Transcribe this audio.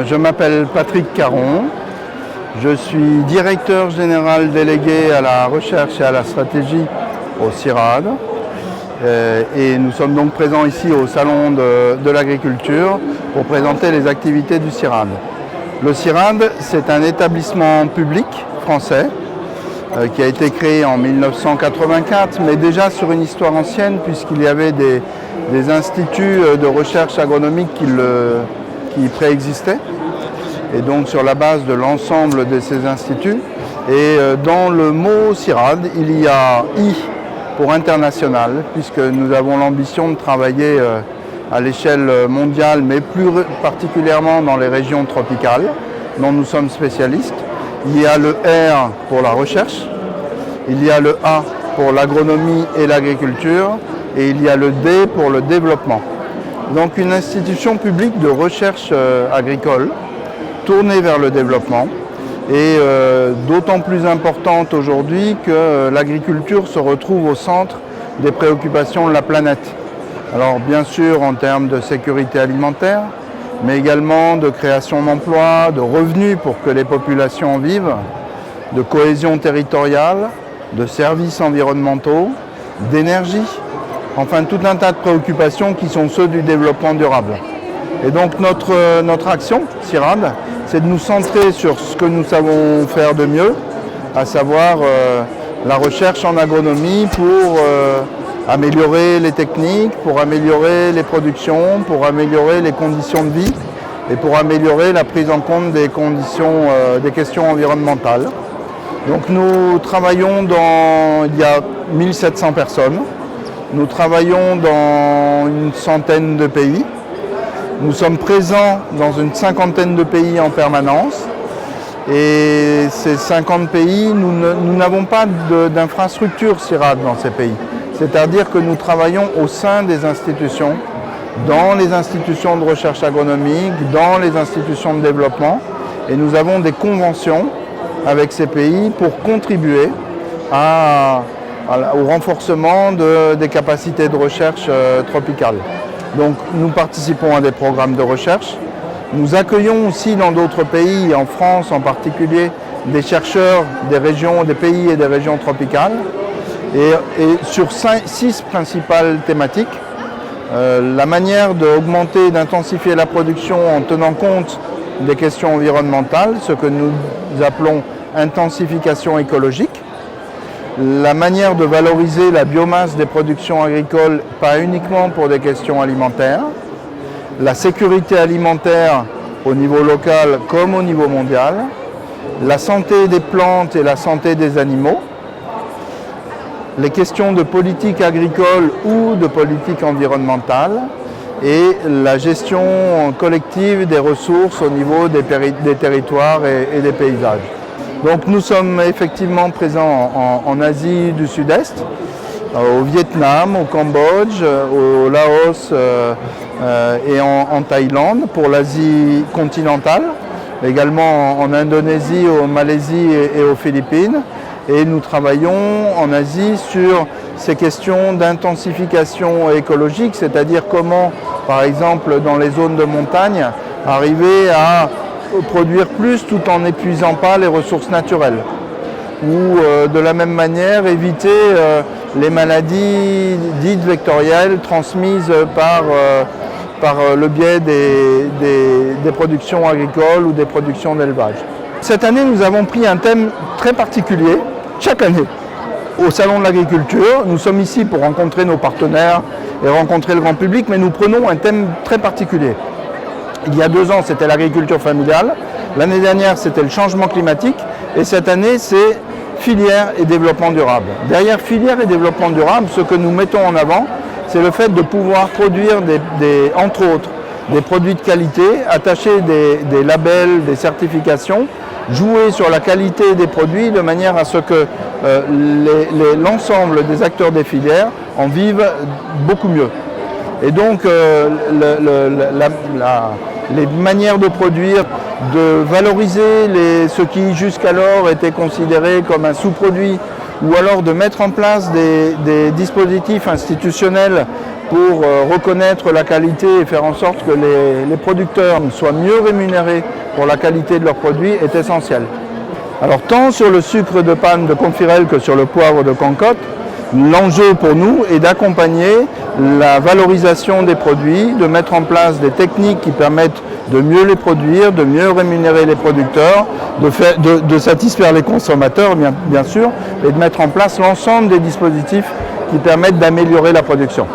Je m'appelle Patrick Caron, je suis directeur général délégué à la recherche et à la stratégie au CIRAD. Et nous sommes donc présents ici au Salon de l'Agriculture pour présenter les activités du CIRAD. Le CIRAD, c'est un établissement public français qui a été créé en 1984, mais déjà sur une histoire ancienne puisqu'il y avait des instituts de recherche agronomique qui préexistaient. Et donc sur la base de l'ensemble de ces instituts. Et dans le mot CIRAD, il y a I pour international, puisque nous avons l'ambition de travailler à l'échelle mondiale, mais plus particulièrement dans les régions tropicales, dont nous sommes spécialistes. Il y a le R pour la recherche, il y a le A pour l'agronomie et l'agriculture, et il y a le D pour le développement. Donc une institution publique de recherche agricole, tournée vers le développement, et d'autant plus importante aujourd'hui que l'agriculture se retrouve au centre des préoccupations de la planète. Alors bien sûr en termes de sécurité alimentaire, mais également de création d'emplois, de revenus pour que les populations vivent, de cohésion territoriale, de services environnementaux, d'énergie, enfin tout un tas de préoccupations qui sont ceux du développement durable. Et donc notre action, CIRAD, c'est de nous centrer sur ce que nous savons faire de mieux, à savoir la recherche en agronomie pour améliorer les techniques, pour améliorer les productions, pour améliorer les conditions de vie et pour améliorer la prise en compte des questions environnementales. Donc nous travaillons il y a 1700 personnes, nous travaillons dans une centaine de pays. Nous sommes présents dans une cinquantaine de pays en permanence et ces 50 pays, nous n'avons pas d'infrastructure CIRAD dans ces pays. C'est-à-dire que nous travaillons au sein des institutions, dans les institutions de recherche agronomique, dans les institutions de développement et nous avons des conventions avec ces pays pour contribuer au renforcement des capacités de recherche tropicales. Donc nous participons à des programmes de recherche. Nous accueillons aussi dans d'autres pays, en France en particulier, des chercheurs des pays et des régions tropicales. Et sur 6 principales thématiques, la manière d'augmenter et d'intensifier la production en tenant compte des questions environnementales, ce que nous appelons intensification écologique, la manière de valoriser la biomasse des productions agricoles, pas uniquement pour des questions alimentaires, la sécurité alimentaire au niveau local comme au niveau mondial, la santé des plantes et la santé des animaux, les questions de politique agricole ou de politique environnementale et la gestion collective des ressources au niveau des territoires et des paysages. Donc nous sommes effectivement présents en Asie du Sud-Est, au Vietnam, au Cambodge, au Laos et en Thaïlande pour l'Asie continentale, également en Indonésie, en Malaisie et aux Philippines. Et nous travaillons en Asie sur ces questions d'intensification écologique, c'est-à-dire comment, par exemple, dans les zones de montagne, arriver à produire plus tout en n'épuisant pas les ressources naturelles. Ou de la même manière éviter les maladies dites vectorielles transmises par le biais des productions agricoles ou des productions d'élevage. Cette année, nous avons pris un thème très particulier, chaque année, au Salon de l'Agriculture. Nous sommes ici pour rencontrer nos partenaires et rencontrer le grand public, mais nous prenons un thème très particulier. Il y a 2 ans, c'était l'agriculture familiale. L'année dernière, c'était le changement climatique. Et cette année, c'est filière et développement durable. Derrière filière et développement durable, ce que nous mettons en avant, c'est le fait de pouvoir produire, entre autres, des produits de qualité, attacher des labels, des certifications, jouer sur la qualité des produits de manière à ce que l'ensemble des acteurs des filières en vivent beaucoup mieux. Et donc les manières de produire, de valoriser ce qui jusqu'alors était considéré comme un sous-produit, ou alors de mettre en place des dispositifs institutionnels pour reconnaître la qualité et faire en sorte que les producteurs soient mieux rémunérés pour la qualité de leurs produits est essentiel. Alors tant sur le sucre de panne de Confirel que sur le poivre de Concotte, l'enjeu pour nous est d'accompagner la valorisation des produits, de mettre en place des techniques qui permettent de mieux les produire, de mieux rémunérer les producteurs, de satisfaire les consommateurs bien sûr, et de mettre en place l'ensemble des dispositifs qui permettent d'améliorer la production.